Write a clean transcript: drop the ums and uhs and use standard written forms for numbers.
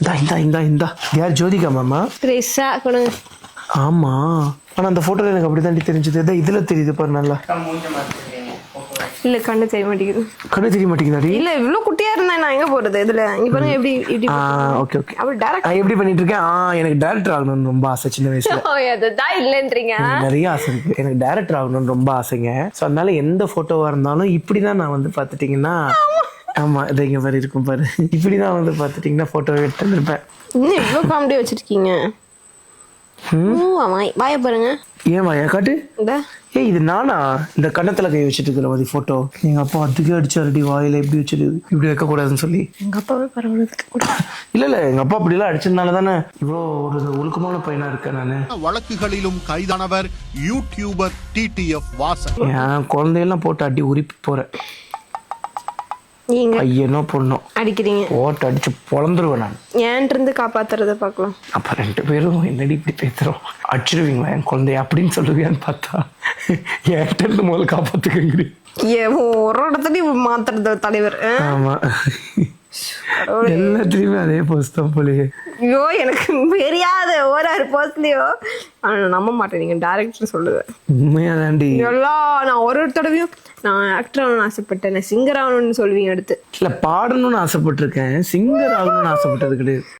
இந்தா யார் ஜோதிகா மாமா? ட்ரெஸ்ஸா கொடுங்க. ஆமா, ஆனா அந்த போட்டோல எனக்கு அப்படிதான் தெரிஞ்சது. இதுல தெரியுது பாரு நல்லா. இல்ல கண்ணு தெரிய மாட்டேங்குது. கண்ணு தெரிய மாட்டேங்குதாடி? இல்ல இவ்வளவு குட்டியா இருந்தா நான் எங்க போறது? இதுல இங்க பாருங்க எப்படி இப்படி. Okay okay. அப்படி டைரக்ட் எப்படி பண்ணிட்டு இருக்கேன்? எனக்கு டைரக்டர் ஆகணும்னு ரொம்ப ஆசை சின்ன வயசுல. அதுதான் இல்லன்றீங்க. நிறைய ஆசை இருக்கு. எனக்கு டைரக்டர் ஆகணும்னு ரொம்ப ஆசைங்க. ஸோ அதனால எந்த போட்டோவா இருந்தாலும் இப்படிதான் நான் வந்து பாத்துட்டீங்கன்னா, ஆமா இதை இங்க பாரு இருக்கும் பாரு, இப்படிதான் வந்து பாத்துட்டீங்கன்னா போட்டோ எடுத்து இருப்பேன். இன்னும் இவ்வளவு காமெடி வச்சிருக்கீங்க. வாய பாருங்க. ஏன் வாயா காட்டு. இது நானா இந்த கண்ணத்துல கை வச்சுட்டு இருக்கிற மாதிரி போட்டோ? எங்க அப்பா அதுக்கே அடிச்சாருடி, வாயில எப்படி வச்சுட்டு இப்படி வைக்க கூடாதுன்னு சொல்லி. எங்க அப்பாவே பரவாயில்ல. இல்ல எங்க அப்பா அப்படி எல்லாம் அடிச்சதுனால தானே இவ்வளோ ஒரு ஒழுக்கமான பையனா இருக்கேன் நானு. வழக்குகளிலும் கைதானவர் யூடியூபர் டிடிஎஃப் வாசன். என் குழந்தையெல்லாம் போட்டு அடி உரிப்பி போறேன். நீங்க பையனோ பொண்ணோ அடிக்கிறீங்க, போட்டு அடிச்சு பொழந்துருவேன் நான். ஏன்ட்டு இருந்து காப்பாத்துறத பாக்கலாம். அப்ப 2 பேரும் என்னடி இப்படி பேசுறோம், அடிச்சிருவீங்களா என் குழந்தைய அப்படின்னு சொல்லுவியான்னு பார்த்தா என்கிட்ட இருந்து முதல்ல காப்பாத்துக்கிறீங்க. ஒரு இடத்துலயும் மாத்துறது தலைவர். ஆமா, எல்லாத்துலயுமே அதே போஸ்ட் தான் போலயே. ஐயோ எனக்கு தெரியாத ஒரு போஸ்ட்லயோ நம்ப மாட்டேன். நீங்க டைரக்டர் சொல்லுது உண்மையாதாண்டி. எல்லாம் நான் ஒரு தடவையும் நான் ஆக்டர் ஆகணும்னு ஆசைப்பட்டேன், நான் சிங்கர் ஆகணும்னு சொல்லுவீங்க அடுத்து. இல்ல பாடணும்னு ஆசைப்பட்டிருக்கேன், சிங்கர் ஆகணும்னு ஆசைப்பட்டது கிடையாது.